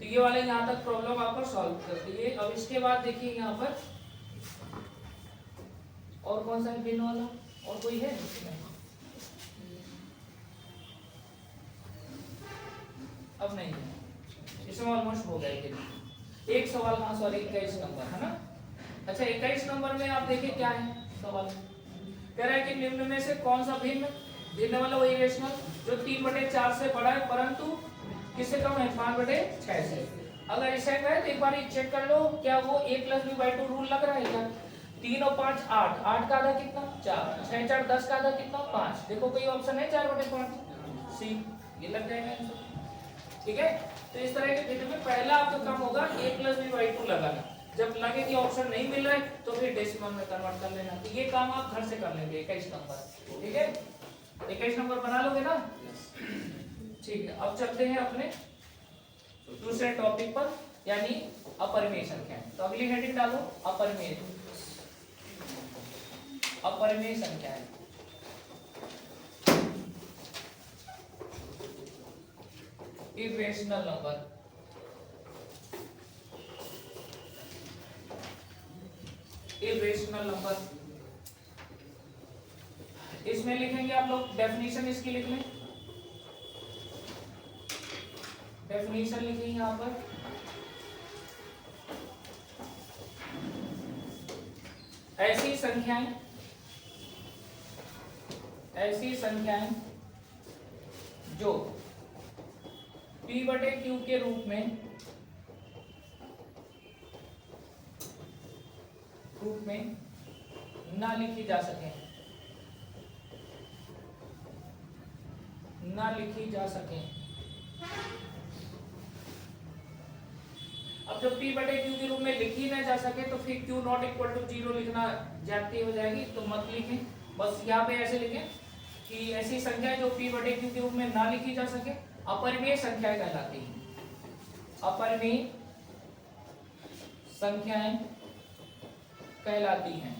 तो ये वाले यहाँ तक प्रॉब्लम आपको सॉल्व कर दिए। अब इसके बाद देखिए यहाँ पर और कौन सा है भिन्न वाला, और कोई है अब नहीं है, इसमें ऑलमोस्ट हो गया। एक सवाल, हाँ सॉरी 21 नंबर है ना। अच्छा 21 नंबर में आप देखिए क्या है सवाल, कह रहा है कि निम्न में से कौन सा भिन्न, भिन्न वाला वही रेशनल जो 3/4 से बड़ा है परंतु किससे कम है 5/6 से। अगर ऐसा है तो एक बार चेक कर लो क्या वो a+b/2 रूल लग रहा है क्या। 3 और 5 8, 8 का आधा कितना 4, 6 4 10 का आधा कितना 5। देखो कोई ऑप्शन है 4/5 सी, ये लग जाएगा आंसर। ठीक है, तो इस तरह के भिन्न में पहला आपका काम होगा a+b/2 लगाना। जब लगे कि ऑप्शन नहीं मिल रहा है तो फिर डेसिमल में कन्वर्ट कर लेना। तो ये काम आप घर से कर लेंगे 21 नंबर। ठीक है, 21 नंबर बना लोगे ना। ठीक है, अब चलते हैं अपने दूसरे टॉपिक पर, यानी अपरिमेय संख्या। तो अगली हेडिंग डालो अपरिमेय, अपरिमेय संख्या है। Irrational number, irrational number. इसमें लिखेंगे आप लोग डेफिनेशन इसकी लिख लें, डेफिनेशन लिखेंगे यहां पर। ऐसी संख्याएं, ऐसी संख्याएं जो p/q के रूप में ना लिखी जा सके, ना लिखी जा सके। अब जब p/q के रूप में लिखी ना जा सके तो फिर q नॉट इक्वल टू 0 लिखना ज्यादती हो जाएगी, तो मत लिखें। बस यहाँ पे ऐसे लिखें कि ऐसी संख्या जो p/q के रूप में ना लिखी जा सके अपरिमेय संख्याएं कहलाती हैं। अपरिमेय संख्याएं कहलाती हैं।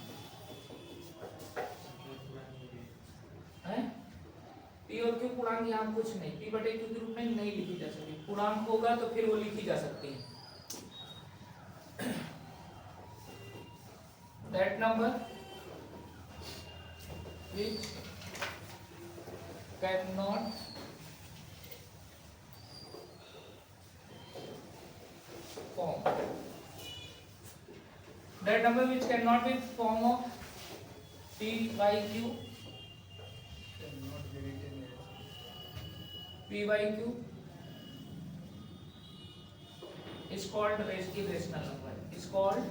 p और q पूर्णांक यहाँ कुछ नहीं, p/q के रूप में नहीं लिखी जा सकती। पूर्णांक होगा तो फिर वो लिखी जा सकती है। That number which cannot form, that number which cannot be form of p/q, p/q is called irrational number, is called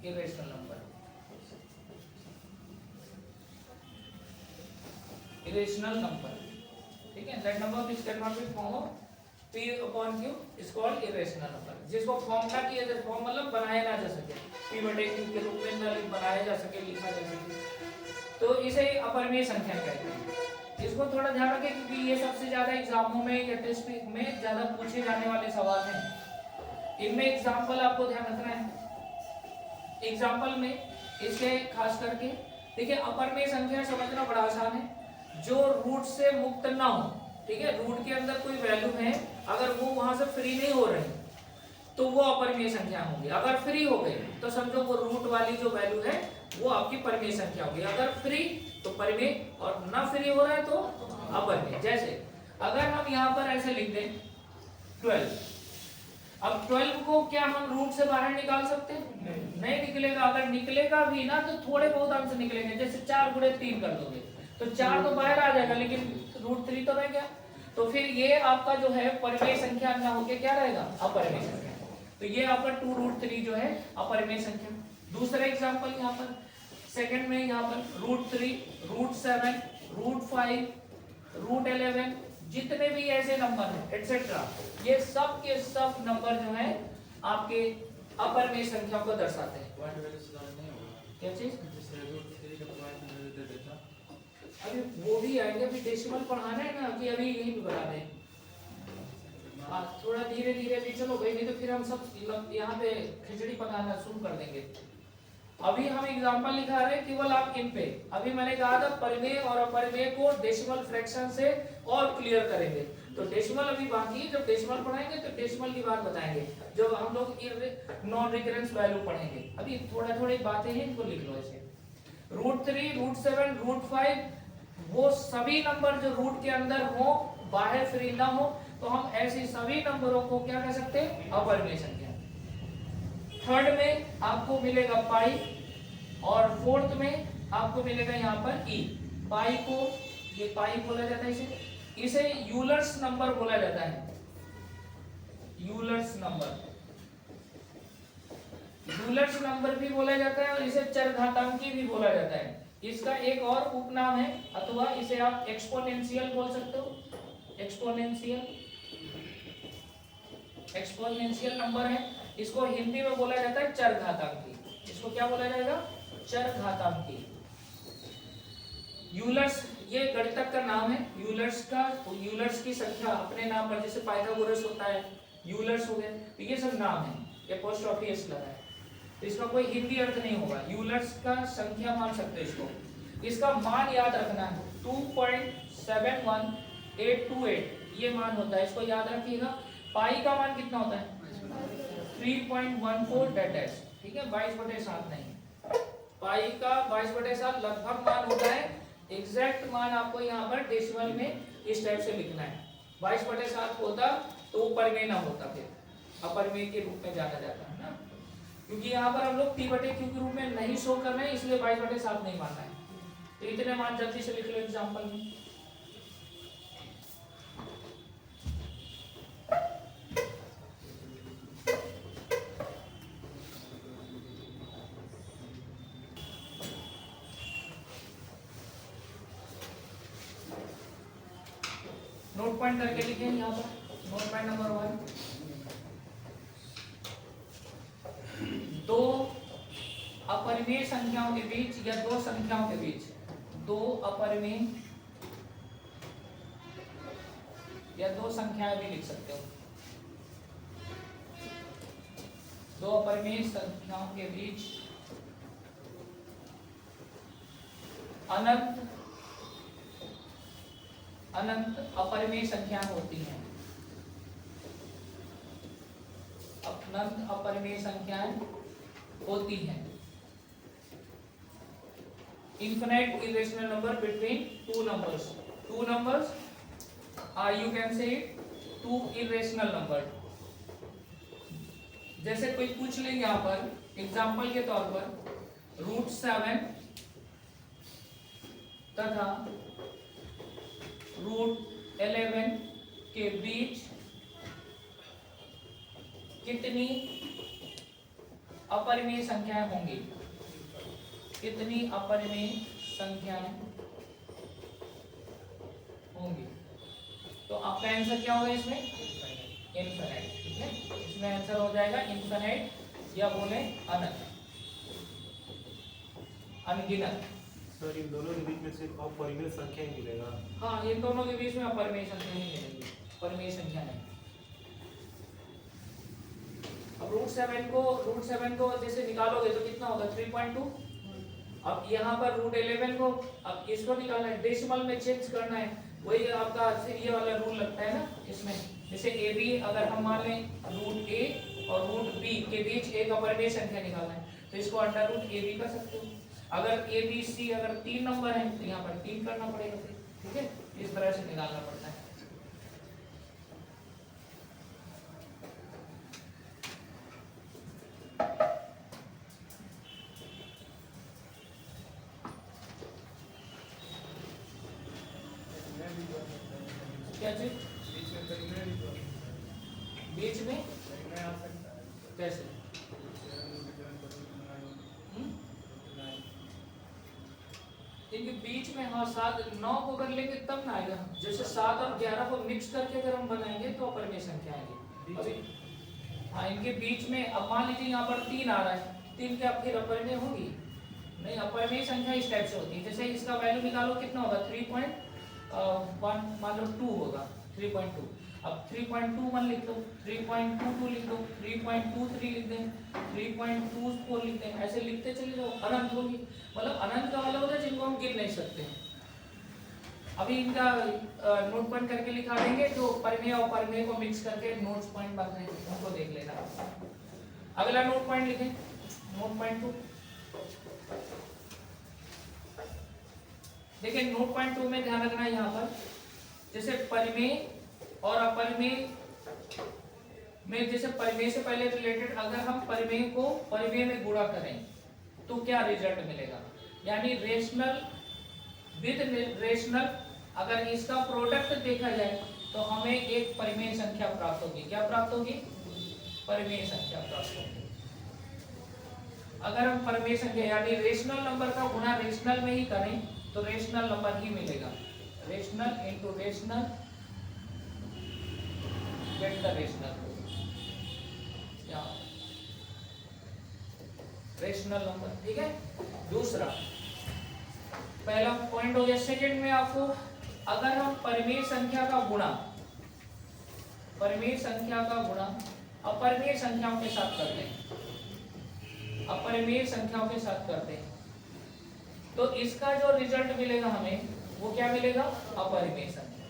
irrational number, irrational number। ठीक है, that number which cannot be form of p/q is called irrational number, जिसको form ना किया जाए, form मतलब बनाया ना जा सके, p/q के रूप में ना बनाया जा सके, लिखा जा सके, तो इसे अपरिमेय संख्या कहते हैं। इसको थोड़ा ध्यान रखें क्योंकि ये सबसे ज्यादा एग्जामों में या टेस्ट में ज्यादा पूछे जाने वाले सवाल हैं। इनमें एग्जाम्पल आपको ध्यान रखना है। एग्जाम्पल में इसके खास करके देखिए, अपरिमेय संख्या समझना बड़ा आसान है, जो रूट से मुक्त ना हो। ठीक है, रूट के अंदर कोई वैल्यू है, अगर वो वहां से फ्री नहीं हो रही तो वो अपरिमेय संख्या होगी। अगर फ्री हो गई तो समझो वो रूट वाली जो वैल्यू है वो आपकी परिमेय संख्या होगी। अगर फ्री तो परिमेय, और ना फ्री हो रहा है तो अपरिमेय। जैसे अगर हम यहाँ पर ऐसे लिख दें 12, अब 12 को क्या हम रूट से बाहर निकाल सकते हैं? नहीं निकलेगा। अगर निकलेगा भी ना तो थोड़े बहुत अंश निकलेंगे, जैसे 4 × 3 कर दोगे तो 4 तो बाहर आ जाएगा लेकिन √3 तो रह गया। तो फिर ये आपका जो है परिमेय संख्या ना होके क्या रहेगा? अपरिमेय संख्या। तो ये आपका 2√3 जो है अपरिमेय संख्या। दूसरा एग्जांपल यहाँ पर सेकंड में, यहाँ पर √3, √7, √5, √11, जितने भी ऐसे नंबर हैं एटसेट्रा, ये सब के सब नंबर जो है आपके अपरिमेय संख्या को दर्शाते हैं। क्या चीज? अभी वो भी आएंगे, अभी डेसिमल पढ़ाना है ना, कि अभी यही भी बता दें। थोड़ा धीरे धीरे भी चलो भाई, नहीं तो फिर हम सब यहाँ पे खिचड़ी पकाना शुरू कर देंगे। अभी हम एग्जांपल लिखा रहे हैं केवल आप इन पे। अभी मैंने कहा था परिमेय और अपरिमेय को डेसिमल फ्रैक्शन से और क्लियर करेंगे। तो डेसिमल अभी बाकी है, जब डेसिमल पढ़ाएंगे तो डेसिमल की बात बताएंगे, जब हम लोग नॉन रिकरेंस वैल्यू पढ़ेंगे। अभी थोड़ा थोड़ी बातें हैं, इनको लिख लो ऐसे। √3, √7, √5 वो सभी नंबर जो रूट के अंदर हो, बाहर फ्री ना हो, तो हम ऐसे सभी नंबरों को क्या कह सकते हैं, अपरिमेय संख्या। थर्ड में आपको मिलेगा पाई, और फोर्थ में आपको मिलेगा यहाँ पर ई। पाई को, ये पाई बोला जाता है, इसे यूलर्स नंबर बोला जाता है, यूलर्स नंबर। यूलर्स नंबर भी बोला जाता है और इसे चरघातांकी भी बोला जाता है। इसका एक और उपनाम है, अथवा इसे आप एक्सपोनेंशियल बोल सकते हो। एक्सपोनेंशियल नंबर है, इसको हिंदी में बोला जाता है चरघातांकी। इसको क्या बोला जाएगा, चरघातांकी। यूलर्स ये गणितज्ञ का नाम है। यूलर्स की संख्या अपने नाम पर, जैसे पाइथागोरस होता है, यूलर्स हो गए, तो ये सब नाम है, ये अपोस्ट्रोफी लगा है, तो इसका कोई हिंदी अर्थ नहीं होगा। यूलर्स का संख्या मान सकते हो इसको। इसका मान याद रखना है, 2.71828 ये मान होता है, इसको याद रखिएगा। पाई का मान कितना होता है, 3.14 डैश, ठीक है, 22/7 नहीं। पाई का 22/7 लगभग मान होता है। एग्जैक्ट मान आपको यहाँ पर डेसिमल में इस टाइप से लिखना है। 22/7 होता तो परिमेय ना होता, फिर अपरिमेय के रूप में जाना जाता है ना, क्योंकि यहाँ पर हम लोग P/Q के रूप में नहीं शो कर रहे हैं, इसलिए 22/7 नहीं मानना है। तो इतने मान जल्दी से लिख लो एग्जाम्पल में। नोट पॉइंट करके लिखें यहाँ पर। नोट पॉइंट नंबर 1, दो अपरिमेय संख्याओं के बीच या दो संख्याओं के बीच, दो अपरिमेय या दो संख्याएं भी लिख सकते हो, दो अपरिमेय संख्याओं के बीच अनंत अपरिमेय संख्याएं होती हैं। अनंत अपरिमेय संख्याएं होती हैं। Infinite irrational number between two numbers or you can say two irrational number। जैसे कोई पूछ ले यहाँ पर एग्जाम्पल के तौर पर √7 तथा √11 के बीच कितनी अपरिमेय संख्याएं होंगी, कितनी अपरिमेय संख्याएं होंगी। तो आपका आंसर क्या होगा इसमें, इनफिनिट, ठीक है। इसमें आंसर हो जाएगा इनफिनिट या बोले अनंत, अनगिनत। सर इन दोनों के बीच में सिर्फ अपरिमेय संख्या ही मिलेगा। हाँ, इन दोनों के बीच में अपरिमेय संख्या ही मिलेगी, परिमेय संख्या नहीं। अब √7 को जैसे निकालोगे तो कितना होगा, 3.2। अब यहाँ पर √11 को, अब इसको निकालना है, डेसिमल में चेंज करना है, वही आपका फिर ये वाला रूल लगता है ना इसमें। जैसे AB अगर हम मान लें √A और √B के बीच एक अपरिमेय संख्या निकालना है, तो इसको √AB कर सकते हो। अगर ABC अगर 3 नंबर है तो यहाँ पर 3 करना पड़ेगा फिर, ठीक है, इस तरह से निकालना पड़ता है। क्या चीज बीच में कैसे, इनके बीच में, हाँ 7 9 को अगर लेंगे तब ना आएगा। जैसे 7 और 11 को मिक्स करके अगर हम बनाएंगे तो अपरिमेय संख्या आएगी। अभी हाँ, इनके बीच में अब मान लीजिए यहाँ पर 3 आ रहा है, 3 क्या फिर अपरिमेय होगी नहीं, अपरिमेय संख्या इस टाइप से होती है। जैसे इसका वैल्यू निकालो कितना होगा, 3.1 मान लो 2 होगा, 3.2। अब 3.21 लिख दो, 3.22 लिख दो, 3.23 लिख दें, 3.24 लिख दें, ऐसे लिखते चले जाओ, अनंत होगी। मतलब अनंत का मतलब होता है जिनको हम गिन नहीं सकते हैं। अभी इनका नोट पॉइंट करके लिखा देंगे, जो परिमेय और अपरिमेय को मिक्स करके नोट्स पॉइंट बन रहे हैं उनको देख लेना। अगला नोट पॉइंट लिखें, नोट पॉइंट 2। देखिए नोट पॉइंट 2 में ध्यान रखना यहाँ पर, जैसे परिमेय और अपरिमेय में, जैसे परिमेय से पहले रिलेटेड अगर हम परिमेय को परिमेय में गुणा करें तो क्या रिजल्ट मिलेगा, यानी रेशनल विद रेशनल, अगर इसका प्रोडक्ट देखा जाए तो हमें एक परिमेय संख्या प्राप्त होगी। क्या प्राप्त होगी? परिमेय संख्या प्राप्त होगी। अगर हम परिमेय संख्या यानी रेशनल नंबर का गुणा रेशनल में ही करें तो रेशनल नंबर ही मिलेगा। Rational into rational get the rational, rational number. ठीक है, दूसरा पहला पॉइंट हो गया। सेकंड में आपको अगर हम परिमेय संख्या का गुणा, परिमेय संख्या का गुणा अपरिमेय संख्याओं के साथ करते हैं, अपरिमेय संख्याओं के साथ करते हैं तो इसका जो रिजल्ट मिलेगा हमें वो क्या मिलेगा? अपरिमेय संख्या।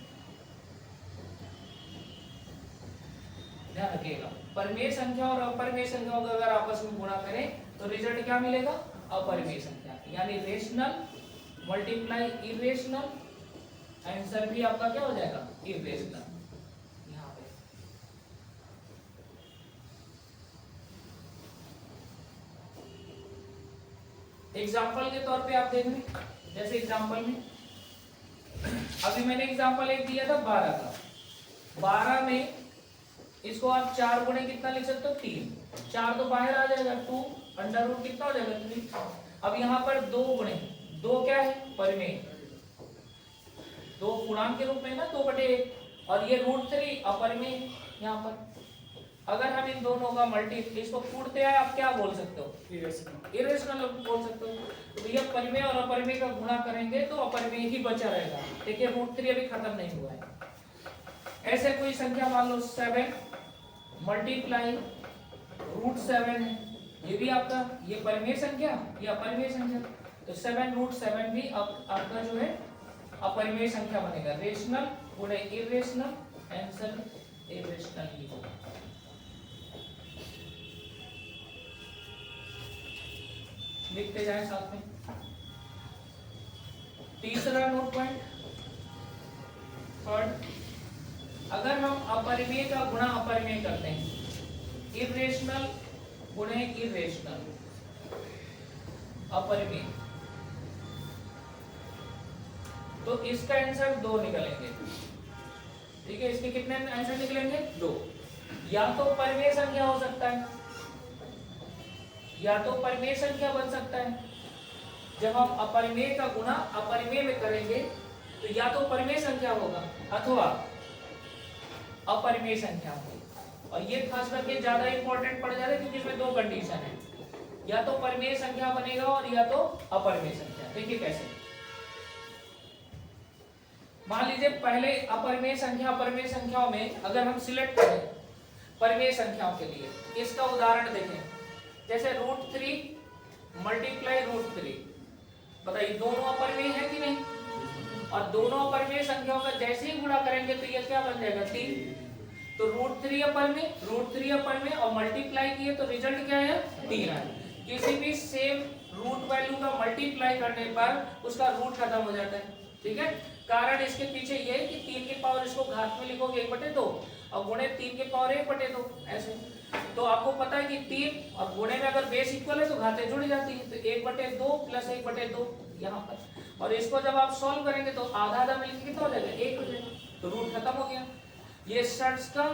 ध्यान रखिएगा, परिमेय संख्या और अपरिमेय संख्याओं का अगर आपस में गुणा करें तो रिजल्ट क्या मिलेगा? अपरिमेय संख्या, यानी रेशनल मल्टीप्लाई इरेशनल, आंसर भी आपका क्या हो जाएगा? इरेशनल। यहाँ पे एग्जाम्पल के तौर पे आप देख लें, जैसे एग्जाम्पल में अभी मैंने एग्जाम्पल एक दिया था 12 का। 12 में इसको आप 4 गुणे कितना लिख सकते हो? 3। 4 तो बाहर आ जाएगा, 2 अंडर रूट कितना हो जाएगा? 3। अब यहाँ पर 2 गुणे, 2 क्या है? परिमेय, 2 पूर्णांक के रूप में ना 2/1, और ये √3 अपरिमेय। यहाँ पर अगर हम इन दोनों का मल्टी इसको कूटते हैं आप क्या बोल सकते हो? इरेशनल बोल सकते हो। तो भैया परिमेय और अपरिमेय का गुणा करेंगे तो अपरिमेय ही बचा रहेगा। देखिए √3 अभी खत्म नहीं हुआ है। ऐसे कोई संख्या मान लो 7 मल्टीप्लाई √7 है, ये भी आपका, ये परिमेय संख्या, ये अपरिमेय संख्या, तो 7√7 भी आपका जो है अपरिमेय संख्या बनेगा। रेशनल गुणे इरेशनल, आंसर इरेशनल ही होगा। लिखते जाए साथ में। तीसरा नोट पॉइंट, थर्ड, अगर हम अपरिमेय का गुणा अपरिमेय करते हैं, इरेशनल गुणे इरेशनल अपरिमेय, तो इसका आंसर 2 निकलेंगे। ठीक है, इसके कितने आंसर निकलेंगे? 2। या तो परिमेय संख्या हो सकता है, या तो परिमेय संख्या बन सकता है। जब हम अपरिमेय का गुणा अपरिमेय में करेंगे तो या तो परिमेय संख्या होगा अथवा अपरिमेय संख्या होगी। और ये खास करके ज्यादा इंपॉर्टेंट पड़ जाता है क्योंकि इसमें 2 कंडीशन है, या तो परिमेय संख्या बनेगा और या तो अपरिमेय संख्या। देखिए कैसे, मान लीजिए पहले अपरिमेय संख्या अपरिमेय संख्याओं में अगर हम सिलेक्ट करें परिमेय संख्याओं के लिए, इसका उदाहरण देखें, जैसे √3 मल्टीप्लाई √3, बताइए दोनों अपरिमेय है कि नहीं? और दोनों अपरिमेय संख्याओं का जैसे ही गुणा करेंगे तो ये क्या बन जाएगा? 3। तो √3 अपरिमेय और मल्टीप्लाई किए तो रिजल्ट क्या है? 3 है। किसी भी सेम रूट वैल्यू का मल्टीप्लाई करने पर उसका रूट खत्म हो जाता है। ठीक है, कारण इसके पीछे ये है कि 3 की पावर इसको घात में लिखोगे 1/2 और गुणे 3 की पावर 1/2 ऐसे। तो आपको पता है कि 3 और गुणे में अगर बेस इक्वल है तो घातें जुड़ जाती है, तो 1/2 प्लस 1/2 यहाँ पर। और इसको जब आप सॉल्व करेंगे तो आधा आधा मिलकर कितना हो जाएगा? 1 हो जाएगा, तो रूट खत्म हो गया। ये षट्स का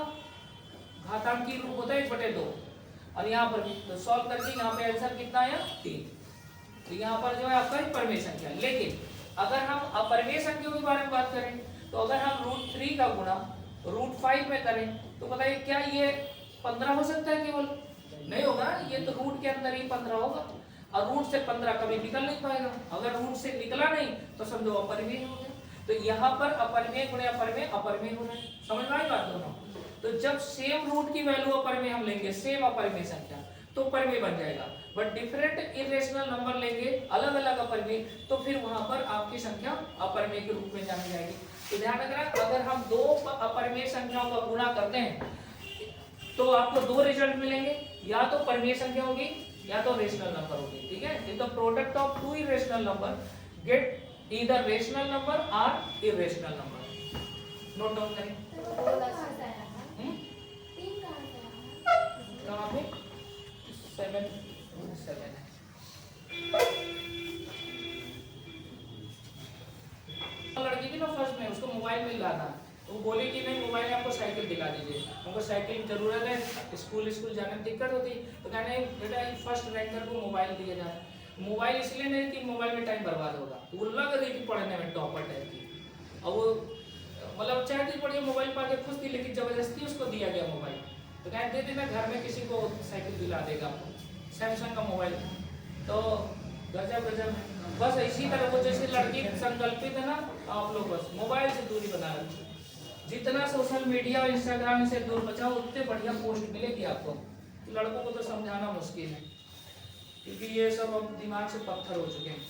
घातांकी रूप होता है 1/2, और यहाँ पर भी तो सॉल्व करके यहाँ पे आंसर कितना आया? 3। तो यहाँ पर जो है आपका परिमेय संख्या। लेकिन अगर हम अपरिमेय संख्याओं के बारे में बात करें तो अगर हम √3 का गुणा √5 में करें तो बताइए क्या ये 15 हो सकता है? केवल नहीं होगा, ये तो रूट के अंदर ही 15 होगा, और रूट से 15 कभी निकल नहीं पाएगा। अगर रूट से निकला नहीं तो समझो अपरिमेय हो गया। तो यहाँ पर अपरिमेय गुणे अपरिमेय अपरिमेय हो रहा है, समझ में आई बात दोनों? तो जब सेम रूट की वैल्यू अपरिमेय हम लेंगे, सेम अपरिमेय संख्या, तो परिमेय बन जाएगा। बट डिफरेंट इरेशनल नंबर लेंगे अलग अलग अपरिमेय, तो फिर वहां पर आपकी संख्या अपरिमेय के रूप में जानी जाएगी। तो ध्यान रखना, अगर हम दो अपरिमेय संख्याओं का गुणा करते हैं तो आपको दो रिजल्ट मिलेंगे, या तो परिमेय संख्या होगी या तो रेशनल नंबर होगी। ठीक है, if the product of two irrational number get either rational number और इरेशनल नंबर। नोट डाउन करें। कहाँ पे 7 है। लड़की थी ना फर्स्ट में, उसको मोबाइल मिल रहा था, तो वो बोली कि नहीं मोबाइल में आपको साइकिल दिला दीजिए, हमको साइकिल की जरूरत है, स्कूल जाने में दिक्कत होती। तो कहने बेटा फर्स्ट रैंकर को मोबाइल दिया जाए। मोबाइल इसलिए नहीं कि मोबाइल में टाइम बर्बाद होगा, वो लग रही थी पढ़ने में टॉपर टाइप की, और वो मतलब चाहती पढ़ी मोबाइल पा के खुश थी, लेकिन जबरदस्ती उसको दिया गया मोबाइल। तो कहते दे देना, घर में किसी को साइकिल दिला देगा आपको, सैमसंग का मोबाइल। तो गजब गजब, बस इसी तरह वो जैसे लड़की संकल्पित है ना, आप लोग बस मोबाइल से दूरी बना रखिए। जितना सोशल मीडिया और इंस्टाग्राम से दूर बचाओ उतने बढ़िया पोस्ट मिलेगी आपको। लड़कों को तो समझाना मुश्किल है, क्योंकि ये सब अब दिमाग से पत्थर हो चुके हैं।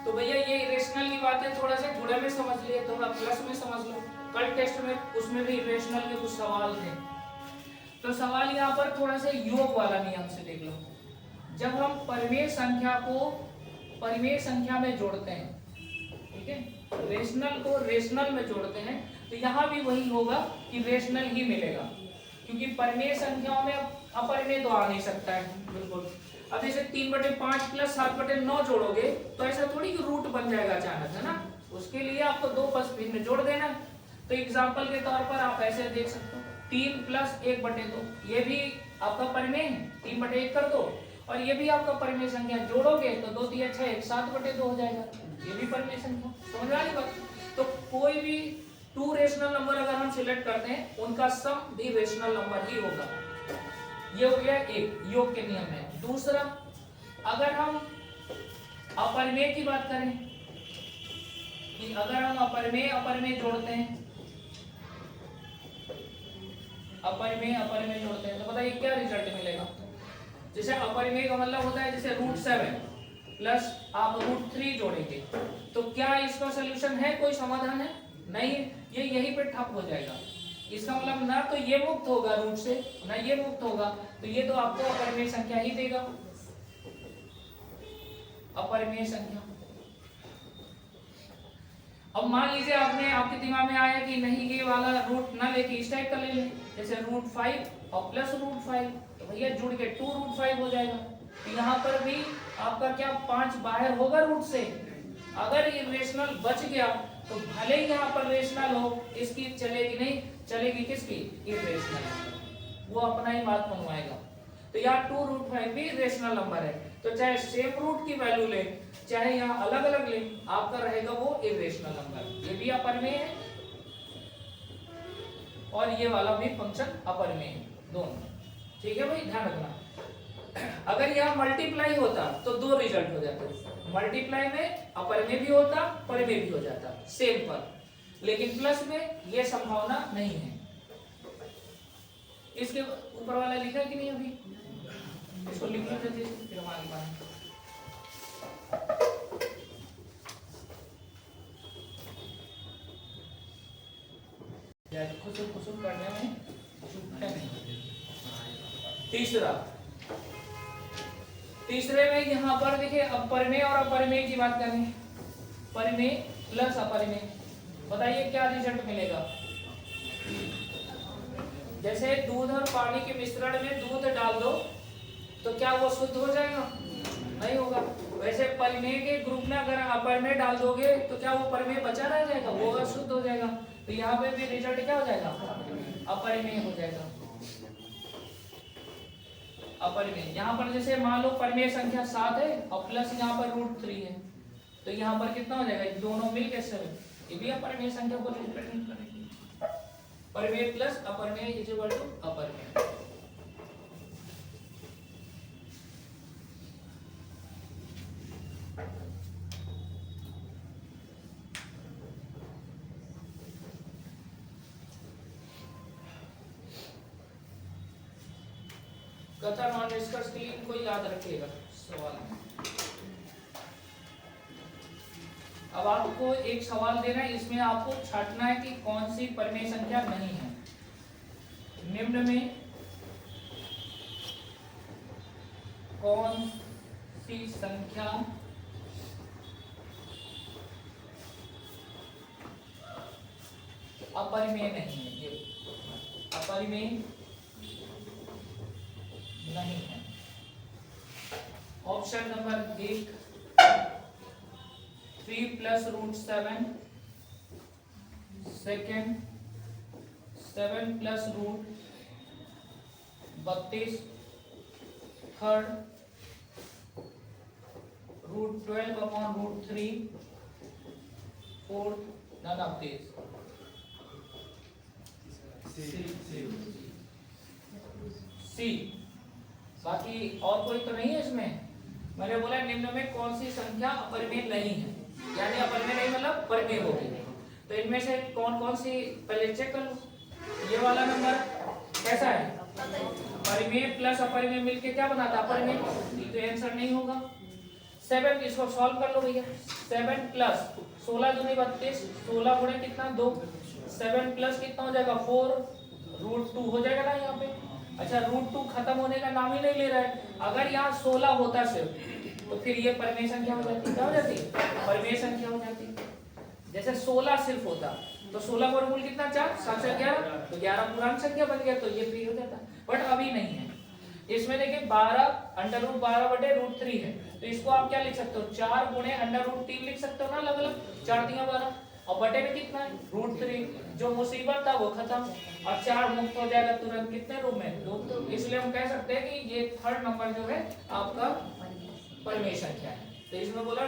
तो भैया ये इरेशनल की बातें थोड़ा सा गुणे में समझ लिए, थोड़ा प्लस में समझ लो। कल टेस्ट में उसमें भी इरेशनल के कुछ सवाल थे, तो सवाल यहाँ पर थोड़ा सा योग वाला नियम से देख लो। जब हम परिमेय संख्या को परिमेय संख्या में जोड़ते हैं, ठीक है, रेशनल को रेशनल में जोड़ते हैं, तो यहाँ भी वही होगा कि रेशनल ही मिलेगा, क्योंकि परिमेय संख्याओं में अपरिमेय तो आ नहीं सकता है बिल्कुल। अब जैसे 3/5 प्लस 7/9 जोड़ोगे तो ऐसा थोड़ी कि रूट बन जाएगा अचानक, है ना, उसके लिए आपको 2 प्लस भिन्न जोड़ देना। तो एग्जाम्पल के तौर पर आप ऐसे देख सकते हो, 3 + 1/2, ये भी आपका परिमेय है, 3/1 कर दो, और ये भी आपका परिमेय संख्या, जोड़ोगे तो 2 × 3 = 6, 7/2 हो जाएगा, ये भी परिमेय संख्या। समझ आ रही बात? तो कोई भी 2 रेशनल नंबर अगर हम सिलेक्ट करते हैं, उनका सम भी रेशनल नंबर ही होगा। ये हो गया एक योग के नियम है। दूसरा, अगर हम अपरिमेय की बात करें कि अगर हम अपरिमेय जोड़ते हैं, अपरिमेय जोड़ते हैं, तो बताइए क्या रिजल्ट मिलेगा। जैसे अपरिमेय का मतलब होता है जैसे √7 प्लस आप √3 जोड़ेंगे, तो क्या इसका सलूशन है, कोई समाधान है? नहीं, ये यहीं पे ठप हो जाएगा। इसका मतलब ना तो ये मुक्त होगा रूट से, ना ये मुक्त होगा, तो ये तो आपको अपरिमेय संख्या ही देगा, अपरिमेय संख्या। अब मान लीजिए आपके दिमाग में आया कि नहीं ये वाला रूट ना लेके इस टाइप का ले लें, जैसे √5 और प्लस √5, तो भैया जुड़ के 2√5 हो जाएगा। तो यहाँ पर भी आपका क्या 5 बाहर होगा रूट से। अगर ये रेशनल बच गया तो भले ही यहाँ पर रेशनल हो, इसकी चलेगी नहीं, चलेगी किसकी, इरेशनल, वो अपना ही बात मनवाएगा। तो यहाँ 2√5 भी रेशनल नंबर है, तो चाहे सेम रूट की वैल्यू ले, चाहे यहाँ अलग अलग ले, आपका रहेगा वो इरेशनल नंबर। ये भी अपरिमेय है और ये वाला भी फंक्शन अपरिमेय है, दोनों। ठीक है भाई, ध्यान रखना। अगर यहाँ मल्टीप्लाई होता तो 2 रिजल्ट हो जाते, मल्टीप्लाई में अपरिमेय भी होता, परिमेय भी हो जाता सेम पर, लेकिन प्लस में ये संभावना नहीं है। इसके ऊपर वाला लिखा कि नहीं अभी, इसको लिख लेते थे फिर हम आगे बढ़ेंगे। खुशुम करने में चूकते नहीं। तीसरे में यहाँ पर देखिए, अपरिमेय और अपरिमेय की बात करें, परिमेय प्लस अपरिमेय, बताइए क्या रिजल्ट मिलेगा। जैसे दूध और पानी के मिश्रण में दूध डाल दो तो क्या वो शुद्ध हो जाएगा, नहीं होगा। वैसे परिमेय के ग्रुप में अगर अपरिमेय डाल दोगे तो क्या वो परिमेय बचा रह जाएगा, वो अशुद्ध हो जाएगा। तो यहाँ पे भी रिजल्ट क्या हो जाएगा, अपरिमेय हो जाएगा, अपरिमेय। यहाँ पर जैसे मान लो परिमेय संख्या 7 है और प्लस यहाँ पर √3 है, तो यहाँ पर कितना हो जाएगा, दोनों मिलकर 7, ये भी अपरिमेय संख्या को रिप्रेजेंट करेगी। परिमेय प्लस अपरिमेय इक्वल टू अपरिमेय। कथन और निष्कर्ष के लिए इनको याद रखिएगा सवाल में। अब आपको एक सवाल देना है, इसमें आपको छांटना है कि कौन सी परिमेय संख्या नहीं है। निम्न में कौन सी संख्या अपरिमेय नहीं है, ये अपरिमेय नहीं है। Option number 1 3 plus root 7, second 7 plus root 32, third root 12 upon root 3, fourth none of this. C. बाकी और कोई तो नहीं है इसमें। मैंने बोला निम्न में कौन सी संख्या अपरिमेय नहीं है, यानी अपरिमेय नहीं मतलब परिमेय होगी। तो इनमें से कौन कौन सी पहले चेक कर लो। ये वाला नंबर कैसा है, परिमेय प्लस अपरिमेय मिलके क्या बनाता है अपरिमेय, तो आंसर नहीं होगा। 7, इसको सॉल्व कर लो भैया। 7 प्लस 16 दूनी 32, 16 गुणे कितना 2, 7 प्लस कितना हो जाएगा 4, रूट 2 हो जाएगा ना यहाँ पे। अच्छा रूट 2 खत्म होने का नाम ही नहीं ले रहा है। अगर यहाँ 16 होता सिर्फ तो फिर ये परिमेय संख्या हो जाती, क्या हो जाती, परिमेय संख्या हो जाती। जैसे 16 सिर्फ होता तो 16 का वर्गमूल कितना 4, 7 से 11, तो 11 पूर्णांक संख्या बन गया, तो ये फ्री हो जाता। बट अभी नहीं है। इसमें देखिए 12 अंडर रूट 12 बटे रूट 3 है, तो इसको आप क्या लिख सकते हो 4 गुणे अंडर रूट 3 लिख सकते हो ना, अलग अलग 4 3 12, और बटे में कितना है रूट 3। जो मुसीबत था वो खत्म, और 4 मुक्त हो जाएगा तुरंत, कितने रूप में 2। इसलिए हम कह सकते हैं कि ये थर्ड नंबर जो है आपका परिमेय संख्या है। तो इसमें बोला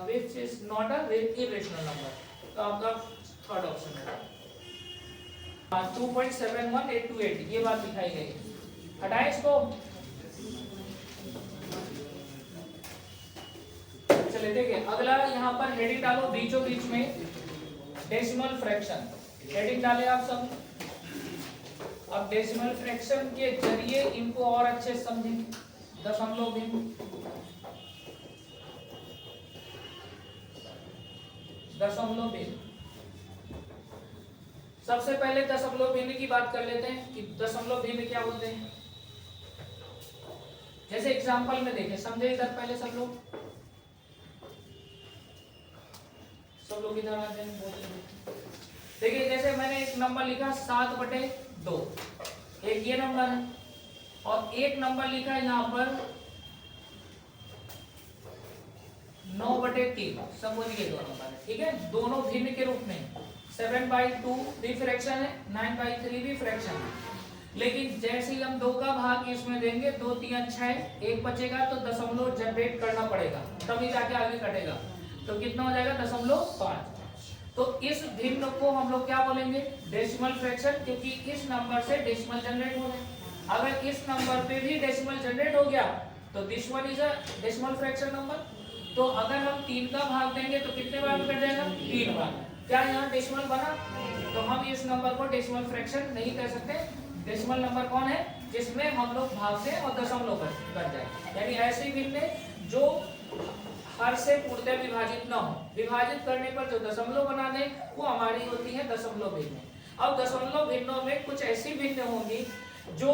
which is not a irrational number, तो आपका थर्ड ऑप्शन है 2.71828, ये बात दिखाई गई। हटाए इसको। चलिए देखिए अगला यहाँ पर हेडिंग डालो बीचों बीच में डेसिमल फ्रैक्शन। हेडिंग डाले आप सब। अब डेसिमल फ्रैक्शन के जरिए इनको और अच्छे समझेंगे। दशमलव भिन्न, दशमलव भिन्न। सबसे पहले दशमलव भिन्न की बात कर लेते हैं कि दशमलव भिन्न क्या बोलते हैं। जैसे एग्जांपल में देखें, समझे इधर पहले सब लोग इधर आ जाए। देखिए जैसे मैंने एक नंबर लिखा 7/2, एक ये नंबर है, और एक नंबर लिखा है यहाँ पर 9/3, समझ गए दो नंबर है, ठीक है, दोनों भिन्न के रूप में। 7/2 भी फ्रैक्शन है, 9/3 भी फ्रैक्शन है। लेकिन जैसे ही हम 2 का भाग इसमें देंगे, 2 3 6, 1 बचेगा तो दशमलव जनरेट करना पड़ेगा, तभी जाके आगे कटेगा। तो कितना हो जाएगा 0.5। तो इस भिन्न को हम लोग क्या बोलेंगे डेसिमल फ्रैक्शन, क्योंकि इस नंबर से डेसिमल जनरेट हो रहा है। अगर इस नंबर पे भी डेसिमल जनरेट हो गया तो this one is a decimal fraction number. तो अगर हम 3 का भाग देंगे तो कितने बार कट जाएगा 3 बार। क्या यहाँ डेसिमल बना? तो हम इस नंबर को डेसिमल फ्रैक्शन नहीं कह सकते। डेसिमल नंबर कौन है जिसमें हम लोग भाग से और दशमलव कट जाए, यानी ऐसे भिन्न जो हर से पूर्णतः विभाजित ना हो। विभाजित करने पर जो दशमलव बना दे वो हमारी होती है दशमलव भिन्न। अब दशमलव भिन्नों में कुछ ऐसी भिन्न होंगी जो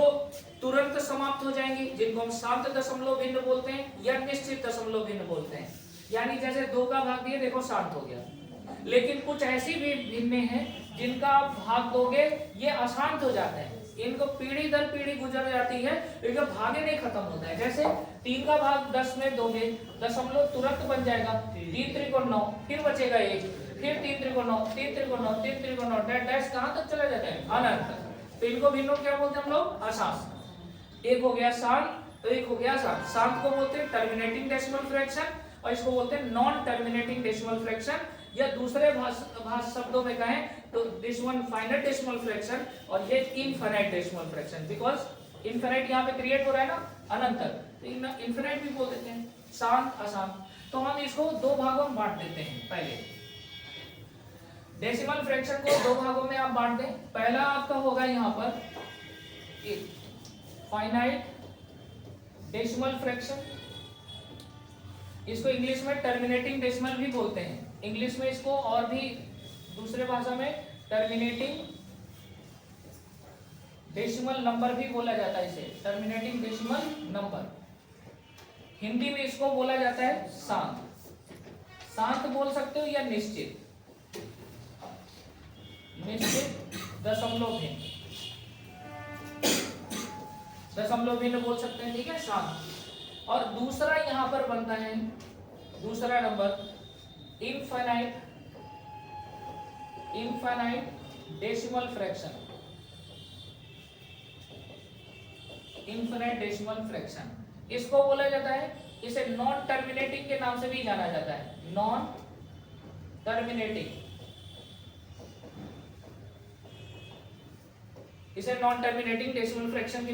तुरंत समाप्त हो जाएंगी, जिनको हम शांत दशमलव भिन्न बोलते हैं या निश्चित दशमलव भिन्न बोलते हैं। यानी जैसे 2 का भाग दिए, देखो शांत हो गया। लेकिन कुछ ऐसी भी भिन्न हैं जिनका आप भाग दोगे ये अशांत हो जाते हैं, इनको पीढ़ी दर पीढ़ी गुजर जाती है, लेकिन भागे नहीं खत्म होता है। जैसे 3 का भाग 10 में दोगे, दशमलव तुरंत बन जाएगा, 3 त्रिकोण 9, फिर बचेगा 1, फिर 3 त्रिकोण 9, 3 त्रिकोण 9, 3 त्रिकोण 9, डैश कहां तक चला जाता है अनंत। तो इनको भिन्नों क्या बोलते हैं हम लोग अशांत। एक हो गया शांत, तो एक हो गया शांत। शांत को बोलते हैं टर्मिनेटिंग डेसिमल फ्रैक्शन, और इसको बोलते हैं नॉन टर्मिनेटिंग डेसिमल फ्रैक्शन, या दूसरे शब्दों में कहें तो this one finite decimal fraction और ये infinite decimal fraction. Because infinite यहाँ पे क्रिएट हो रहा है ना अनंत, तो इनफाइनाइट भी बोल देते हैं, शांत अशांत। तो हम इसको 2 भागों में बांट देते हैं। पहले डेसिमल फ्रैक्शन को 2 भागों में आप बांट दें। पहला आपका होगा यहाँ पर फाइनाइट डेसिमल फ्रैक्शन, इसको इंग्लिश में टर्मिनेटिंग डेसिमल भी बोलते हैं। इंग्लिश में इसको और भी दूसरे भाषा में टर्मिनेटिंग डेसिमल नंबर भी बोला जाता है, इसे टर्मिनेटिंग डेसिमल नंबर। हिंदी में इसको बोला जाता है शांत। शांत बोल सकते हो या निश्चित, निश्चित दशमलव भिन्न, दशमलव भिन्न बोल सकते हैं, ठीक है, शांत। और दूसरा यहां पर बनता है दूसरा number infinite, infinite decimal fraction, infinite decimal fraction. इसको बोला जाता है, इसे नॉन टर्मिनेटिंग के नाम से भी जाना जाता है, नॉन टर्मिनेटिंग, इसे नॉन टर्मिनेटिंग डेसिमल फ्रैक्शन के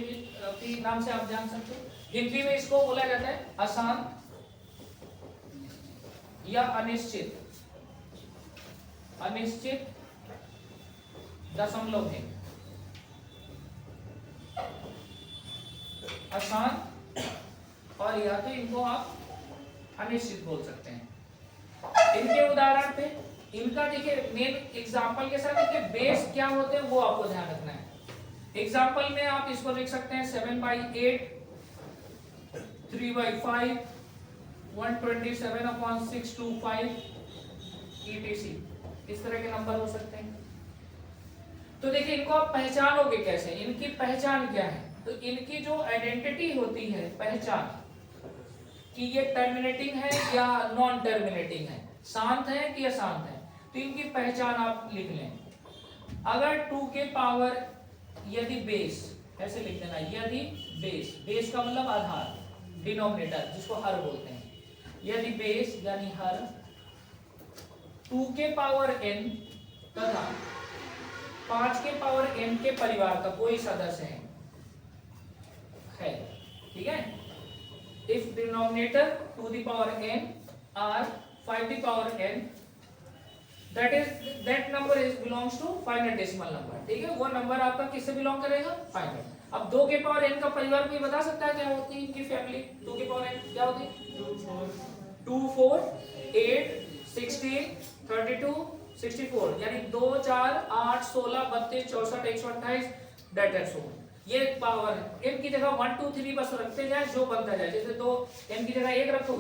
नाम से आप जान सकते हो। हिंदी में इसको बोला जाता है अशांत या अनिश्चित, अनिश्चित दशमलव भिन्न, अशांत, और या तो इनको आप अनिश्चित बोल सकते हैं। इनके उदाहरण पे इनका देखिए मेन एग्जांपल के साथ देखिए बेस क्या होते हैं वो आपको ध्यान रखना है। एग्जांपल में आप इसको लिख सकते हैं 7/8, 3/5, 127/625 etc, इस तरह के नंबर हो सकते हैं। तो देखिए इनको आप पहचानोगे कैसे, इनकी पहचान क्या है? तो इनकी जो आइडेंटिटी होती है, पहचान कि ये टर्मिनेटिंग है या नॉन टर्मिनेटिंग है, शांत है कि अशांत है, तो इनकी पहचान आप लिख लें। अगर 2 के पावर यदि बेस, ऐसे लिख देना, यदि बेस, बेस का मतलब आधार, डिनोमिनेटर जिसको हर बोलते हैं, यदि बेस यानी हर 2 के पावर n तथा 5 के पावर n के परिवार का कोई सदस्य है, ठीक है। If denominator 2 the power n or 5 the power n, that number belongs to finite decimal number, ठीक है। वो नंबर आपका किससे बिलोंग करेगा? फाइनाइट। अब 2 के पावर n का परिवार कोई बता सकता है क्या होती है इनकी फैमिली? 2 के पावर n क्या होती है? 2, 4, 8, 16, 32, 64, यानी 2, 4, 8, 16, 32, 64, 128, डेट एंड सो। ये पावर है। n की जगह 1, 2, 3 बस रखते जाए, जो बनता जाए। जैसे 2 n की जगह 1 रखो,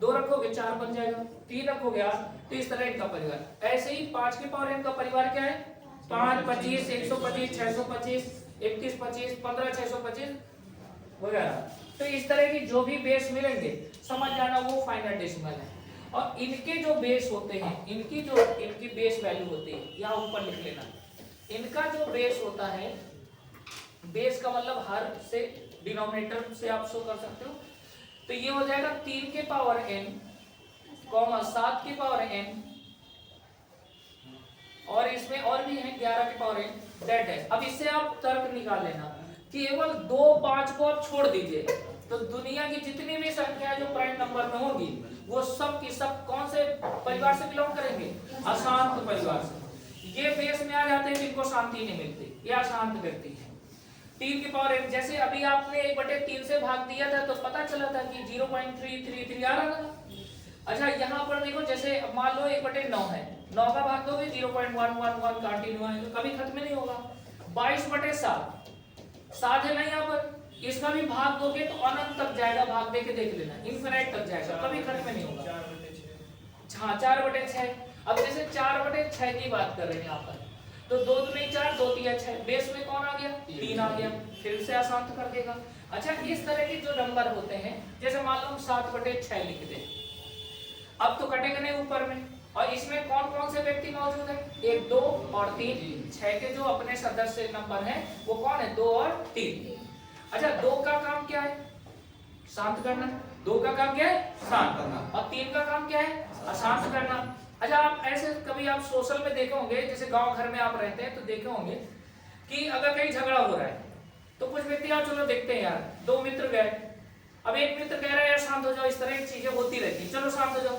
2 रखोगे 4 बन जाएगा, 3 रखोगे 8, तो इस तरह इनका परिवार। ऐसे ही 5 के पावर n का परिवार क्या है? 5, 25, 125, 625, 31, 25, 15, 625 वगैरह। तो इस तरह की जो भी बेस मिलेंगे समझ जाना वो फाइनाइट डेसिमल है। और इनके जो बेस होते हैं, इनकी बेस वैल्यू होती है, यहाँ ऊपर लिख लेना। इनका जो बेस होता है, बेस का मतलब हर से, डिनोमिनेटर से आप शो कर सकते हो, तो ये हो जाएगा 3 के पावर n, 7 के पावर n, और इसमें और भी है 11 के पावर n, डेट है। अब इससे आप तर्क निकाल लेना, केवल 2, 5 को आप छोड़ दीजिए, तो दुनिया की जितनी भी संख्या जो प्राइम नंबर में होगी वो सब की सब कौन से परिवार से बिलोंग करेंगे? अशांत परिवार से। ये बेस में आ जाते हैं जिनको शांति नहीं मिलती, ये अशांत व्यक्ति है। 3 की पावर n, जैसे अभी आपने 1/3 से भाग दिया था तो पता चला था कि 0.333 आ रहा था। अच्छा यहाँ पर देखो, जैसे मान लो 1/9 है, 9 का भाग दोगे 0.111 कंटिन्यू आएगा, कभी खत्म नहीं होगा। 22/7, 7 है ना यहाँ पर, इसका भी भाग दोगे तो अनंत तक जाएगा, भाग दे के देख लेना, इनफिनिट तक जाएगा, कभी खत्म नहीं होगा। हाँ 4/6। अब जैसे 4/6 की बात कर रहे हैं यहाँ पर, तो 2 दूनी 4, 2 तिया 6, बेस में कौन आ गया? 3 आ गया, फिर से अशांत कर देगा। अच्छा इस तरह के जो नंबर होते हैं, जैसे मान लो हम 7/6 लिख दे, अब तो कटेगा नहीं ऊपर में, और इसमें कौन कौन से व्यक्ति मौजूद है? 1, 2 और 3। 6 के जो अपने सदस्य नंबर हैं वो कौन है? 2 और 3। अच्छा 2 का काम क्या है? शांत करना। 2 का काम क्या है? शांत करना। और 3 का काम क्या है? अशांत करना। अच्छा आप ऐसे कभी आप सोशल में देखे होंगे, जैसे गांव घर में आप रहते हैं तो देखे होंगे कि अगर कहीं झगड़ा हो रहा है तो कुछ व्यक्ति आप चलो देखते हैं यार, 2 मित्र गए, अब एक मित्र कह रहा है यार शांत हो जाओ, इस तरह की चीजें होती रहती है, चलो शांत हो जाओ।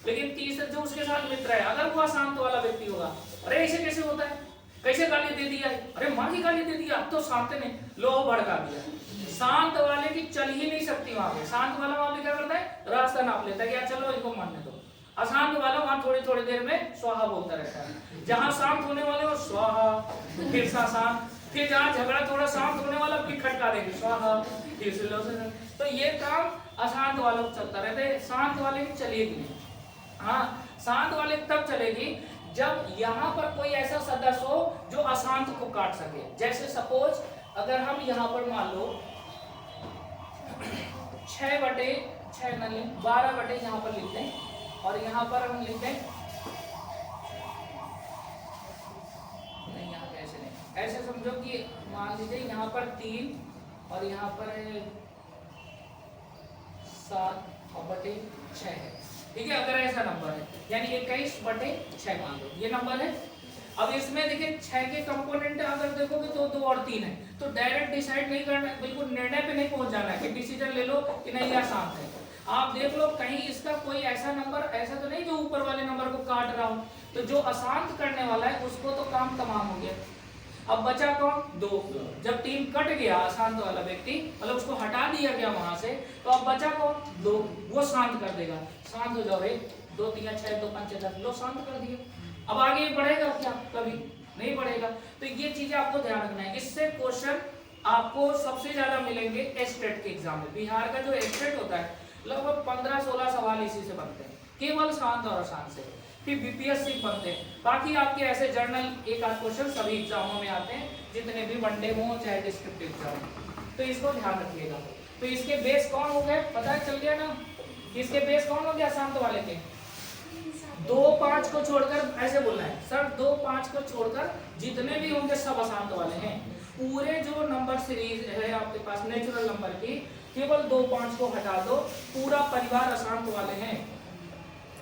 लेकिन तीसरा जो उसके साथ मित्र है, अगर वो अशांत वाला व्यक्ति होगा, अरे ऐसे कैसे होता है, कैसे गाली दे दिया, अरे माँ की गाली दे दिया, अब तो शांत ने लो भड़का दिया। शांत वाले की चल ही नहीं सकती वहां पे, शांत वाला वहां पे क्या करता है, रास्ता नाप लेता है कि यार चलो इनको मानने दो। अशांत वाला वहां थोड़ी थोड़ी देर में स्वाहा बोलता रहता है। जहां शांत होने वाले वो स्वाहा, फिर शांत, फिर जहां झगड़ा थोड़ा शांत होने वाला फिर खटका देंगे स्वाहा, फिर से लो। तो ये काम अशांत वालों को चलता रहता है, शांत वाले की चलेगी नहीं। हाँ, शांत वाले तब चलेगी जब यहाँ पर कोई ऐसा सदस्य हो जो अशांत को काट सके। जैसे सपोज अगर हम यहाँ पर मान लो 6/6 न लें, 12 यहाँ पर लिख दें और यहाँ पर हम लिख दें, नहीं यहाँ पे ऐसे नहीं, ऐसे समझो कि मान लीजिए यहाँ पर 3 और यहाँ पर 7/6 है, ठीक है। अगर ऐसा नंबर है यानी 21/6 मान लो ये नंबर है। अब इसमें देखिए 6 के कंपोनेंट अगर देखोगे तो 2 और 3 है, तो डायरेक्ट डिसाइड नहीं करना है, बिल्कुल निर्णय पे नहीं पहुंच जाना है कि डिसीजन ले लो कि नहीं यह शांत है। आप देख लो कहीं इसका कोई ऐसा नंबर ऐसा तो नहीं जो ऊपर वाले नंबर को काट रहा हो, तो जो अशांत करने वाला है उसको तो काम तमाम हो गया। अब बचा कौन, 2। जब 3 कट गया अशांत वाला व्यक्ति, मतलब उसको हटा दिया गया वहां से, तो अब बचा कौन, 2, वो शांत कर देगा। शांत हो जाओ भाई, 2 3 6 2 5 10 लो शांत कर दिया। अब आगे बढ़ेगा क्या, कभी नहीं बढ़ेगा। तो ये चीजें आपको ध्यान रखना है। इससे क्वेश्चन आपको सबसे ज्यादा मिलेंगे एस्टेट के एग्जाम में। बिहार का जो एस्टेट होता है लगभग 15-16 सवाल इसी से बनते हैं, केवल शांत और अशांत से। फिर बीपीएससी बनते हैं, बाकी आपके ऐसे जर्नल एक आध क्वेश्चन सभी एग्जामों में आते हैं, जितने भी वनडे हो चाहे डिस्क्रिप्टिव एग्जाम। तो इसको ध्यान रखिएगा। तो इसके बेस कौन हो गए, पता चल गया ना, इसके बेस कौन हो गया अशांत वाले के। 2-5 को छोड़कर, ऐसे बोलना है सर, 2-5 को छोड़कर जितने भी होंगे सब अशांत वाले हैं। पूरे जो नंबर सीरीज है आपके पास नेचुरल नंबर की, केवल 2-5 को हटा दो, पूरा परिवार अशांत वाले हैं,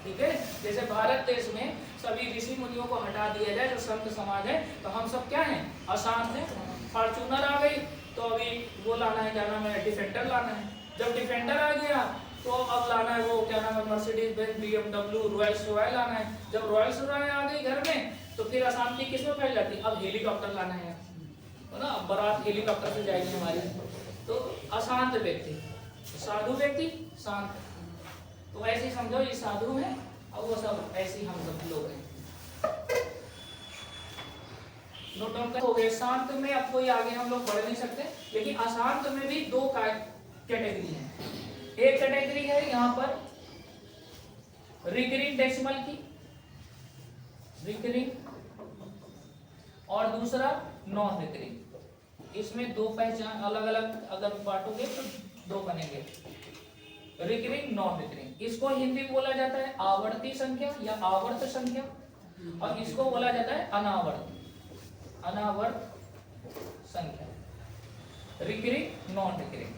ठीक है। जैसे भारत देश में सभी ऋषि मुनियों को हटा दिया जाए, जो संत समाज है, तो हम सब क्या हैं, अशांत हैं। फॉर्च्यूनर आ गई तो अभी वो लाना है, क्या नाम है, डिफेंडर लाना है। जब डिफेंडर आ गया तो अब लाना है वो क्या नाम है, Mercedes Benz, BMW, Royals royal लाना है। जब रॉयल्स रॉयल आ गई घर में तो फिर अशांति किसमें फैल जाती है, अब हेलीकॉप्टर लाना है ना, अब बारात हेलीकॉप्टर से जाएगी हमारी। तो अशांत व्यक्ति, साधु व्यक्ति शांत, तो ऐसे ही समझो ये साधु है और वो सब ऐसे ही हम सब लोग हैं। नोट डाउन हो गए। शांत में अब कोई आगे हम लोग बढ़ नहीं सकते, लेकिन अशांत में भी 2 कैटेगरी है। एक कैटेगरी है यहाँ पर रिकरिंग डेसिमल की, रिकरिंग, और दूसरा नॉन रिकरिंग। इसमें 2 पहचान अलग अलग अगर बांटोगे तो 2 बनेंगे, रिकरिंग नॉन रिकरिंग। इसको हिंदी में बोला जाता है आवर्ती संख्या या आवर्त संख्या, और इसको बोला जाता है अनावर्त संख्या, रिकरिंग नॉन रिकरिंग।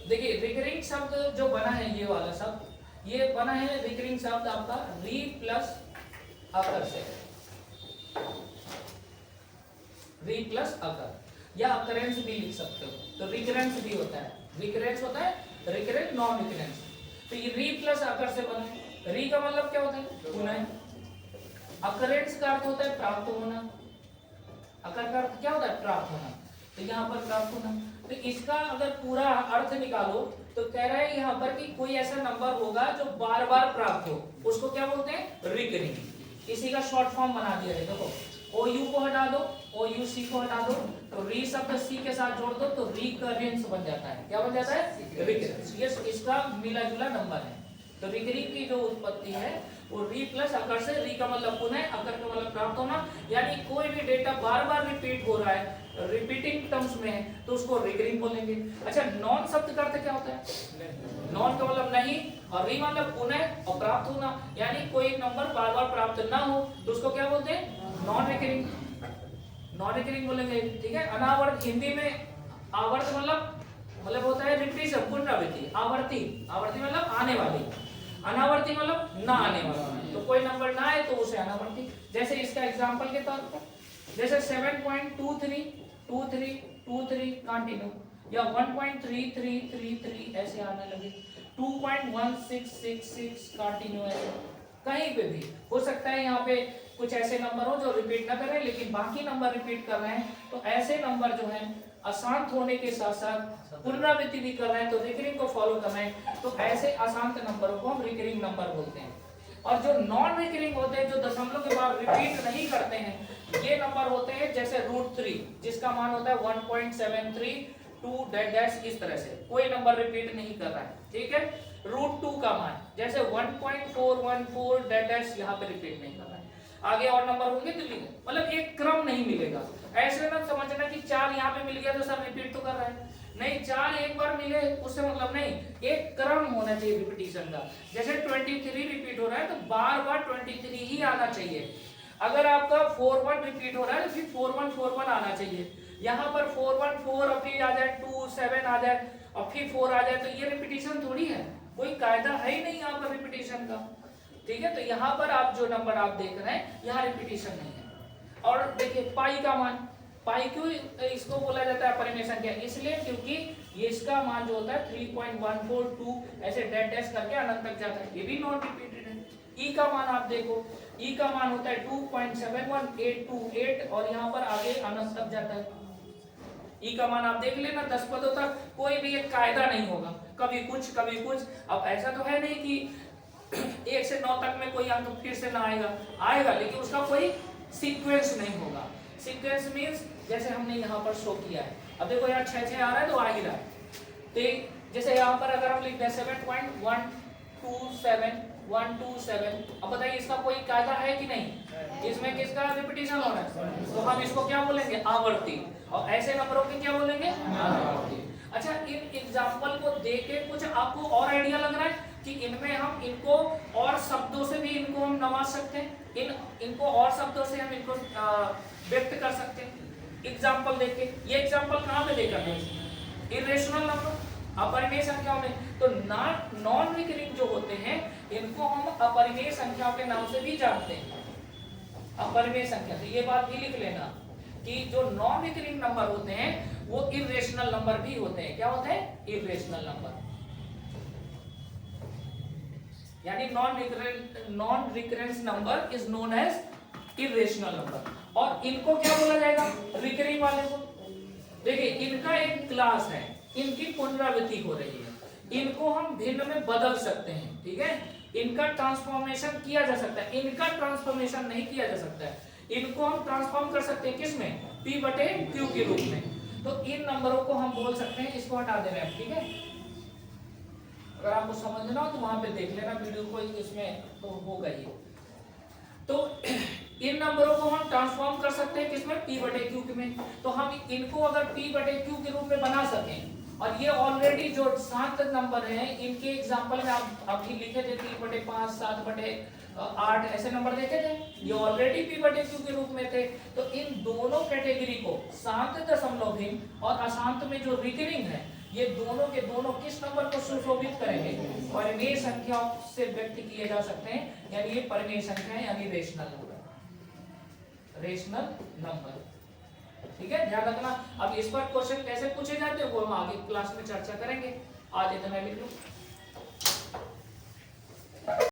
देखिए रिकरिंग शब्द जो बना है, ये वाला शब्द, ये बना है रिकरिंग शब्द आपका री प्लस अकर से, री प्लस अकर, या अकरेंस भी लिख सकते हो। तो रिकरेंस भी होता है, रिकरेंस होता है, रिकरेंस नॉन रिकरेंस। तो ये री प्लस अकर से बना। री का मतलब क्या होता है, पुनः। अकरेंस का अर्थ होता है प्राप्त होना, अकर का अर्थ क्या होता है, प्राप्त होना। तो यहाँ पर प्राप्त होना, तो इसका अगर पूरा अर्थ निकालो तो कह रहा है यहाँ पर कि कोई ऐसा नंबर होगा जो बार बार प्राप्त हो, उसको क्या बोलते हैं, रिकरिंग। इसी का शॉर्ट फॉर्म बना दिया है, देखो OU को हटा दो, OUC को हटा दो, तो री शब्द सी के साथ जोड़ दो तो रिकरेंस बन जाता है। क्या बन जाता है, रिकरेंस। ये इसका मिला जुला नंबर है। तो रिकरिंग की जो उत्पत्ति है वो री प्लस अकर से, री का मतलब पुनः, अकर का मतलब प्राप्त होना, यानी कोई भी डेटा बार बार रिपीट हो रहा है, रिपीटिंग टर्म्स में है, तो उसको रिकरिंग बोलेंगे। अच्छा, नॉन शब्द का अर्थ क्या होता है, नॉन का मतलब नहीं, और री मतलब पुनः और प्राप्त होना, यानी कोई नंबर बार बार प्राप्त ना हो तो उसको क्या बोलते हैं, नॉन रिकरिंग, नॉन रिकरिंग बोलेंगे, ठीक है। अनावर्त, हिंदी में आवर्त मतलब होता है रिपीट, पुनरावृत्ति। आवर्ती, आवर्ती मतलब आने वाली, अनावर्ती मतलब ना आने वाला। तो कोई नंबर ना आए तो उसे अनावर्ती। जैसे इसका एग्जांपल के तौर पर, जैसे 7.232323 कंटिन्यू, या 1.3333 ऐसे आने लगे, 2.1666 कंटिन्यू ऐसे, कहीं पे भी हो सकता है यहाँ पे कुछ ऐसे नंबर हो जो रिपीट ना करें लेकिन बाकी नंबर रिपीट कर रहे हैं, तो ऐसे नंबर जो हैं अशांत होने के साथ साथ पुनरावृत्ति भी कर रहे हैं, तो रिकरिंग को फॉलो कर रहे हैं, तो ऐसे अशांत नंबरों को हम रिकरिंग नंबर बोलते हैं। और जो नॉन रिकरिंग होते हैं, जो दशमलव के बाद रिपीट नहीं करते हैं, ये नंबर होते हैं जैसे √3 जिसका मान होता है 1.732 डैश डैश, इस तरह से कोई नंबर रिपीट नहीं कर रहा है, ठीक है। √2 का मान जैसे 1.414 डैश डैश, यहाँ पे रिपीट नहीं कर रहा है। आगे और नंबर होंगे तो मतलब एक क्रम नहीं मिलेगा। ऐसे ना समझना कि 4 यहाँ पे मिल गया तो सब रिपीट तो कर रहा है, नहीं, 4 एक बार मिले उससे मतलब नहीं, एक क्रम होना चाहिए रिपीटिशन का। जैसे 23 रिपीट हो रहा है तो बार बार 23 ही आना चाहिए। अगर आपका 41 रिपीट हो रहा है तो फिर 4141 आना चाहिए। यहाँ पर 414 और फिर आ जाए 27 आ जाए और फिर 4 आ जाए, तो ये रिपीटिशन थोड़ी है, कोई कायदा है ही नहीं यहाँ पर रिपीटिशन का, ठीक है। तो यहाँ पर आप जो नंबर आप देख रहे हैं यहाँ रिपीटिशन नहीं है। और देखिए पाई का मान, पाई क्यों इसको बोला जाता है परिमेय संख्या, इसलिए क्योंकि ये इसका मान जो होता है 3.142 ऐसे डैश डैश करके अनंत तक जाता है, ये भी नॉन रिपीटेड है। ई का मान आप देखो, ई का मान होता है 2.71828 और यहाँ पर आगे अनंत तक जाता है। ई का मान आप देख लेना 10 पदों तक, कोई भी एक कायदा नहीं होगा, कभी कुछ कभी कुछ। अब ऐसा तो है नहीं कि 1 से 9 तक में कोई अंक फिर से ना आएगा, लेकिन उसका कोई सीक्वेंस नहीं होगा। सीक्वेंस मींस जैसे हमने यहाँ पर शो किया है, अब देखो यहाँ 6 आ रहा है तो आ ही रहा है, ठीक। जैसे यहाँ पर अगर हम लिखते हैं 7.127, अब बताइए इसका कोई कायदा है कि नहीं, इसमें किसका रिपीटिशन हो रहा है, तो हम इसको क्या बोलेंगे, आवर्ती। और ऐसे नंबरों के क्या बोलेंगे, आवर्ती। अच्छा, इन एग्जाम्पल को देख के कुछ आपको और आइडिया लग रहा है कि इनमें हम इनको और शब्दों से भी इनको हम नवाज सकते हैं, इनको और शब्दों से हम इनको व्यक्त कर सकते हैं। एग्जाम्पल देख के, ये एग्जाम्पल कहाँ पे देकर है, इरेशनल नंबर, अपरिमेय संख्याओं में। तो नॉन रिकरिंग जो होते हैं इनको हम अपरिमेय संख्याओं के नाम से भी जानते हैं, अपरिमेय संख्या। तो ये बात भी लिख लेना कि जो नॉन रिकरिंग नंबर होते हैं वो इरेशनल नंबर भी होते हैं। क्या होते हैं, इरेशनल नंबर, यानी non recurrence number is known as irrational number. और इनको क्या बोला जाएगा, रिकरिंग वाले को। देखिए इनका एक क्लास है, इनकी पुनरावृत्ति हो रही है, इनको हम भिन्न में बदल सकते हैं, ठीक है। इनका ट्रांसफॉर्मेशन किया जा सकता है, इनका ट्रांसफॉर्मेशन नहीं किया जा सकता है। इनको हम ट्रांसफॉर्म कर सकते हैं किसमें, P/Q के रूप में। तो इन नंबरों को हम बोल सकते हैं, इसको हटा दे रहे हैं, ठीक है। अगर आपको समझना हो तो वहां पे देख लेना वीडियो को, इसमें तो होगा ही। तो इन नंबरों को हम ट्रांसफॉर्म कर सकते हैं किसमें, P/Q में। तो हम इनको अगर P/Q के रूप में बना सकें, और ये ऑलरेडी जो 7 नंबर हैं इनके एग्जांपल में आप अभी लिखे थे 3/5, 7/8 ऐसे नंबर देखे थे, ये ऑलरेडी P/Q के रूप में थे। तो इन दोनों कैटेगरी को शांत दशमलव भिन्न और अशांत में जो रिकरिंग है, ये दोनों के दोनों किस नंबर को सुशोभित करेंगे, परिमेय संख्याओं से व्यक्त किए जा सकते हैं, यानी ये परिमेय संख्या है, यानी रेशनल नंबर, रेशनल नंबर, ठीक है। ध्यान रखना। अब इस पर क्वेश्चन कैसे पूछे जाते हैं वो हम आगे क्लास में चर्चा करेंगे। आज इतना लिख लो।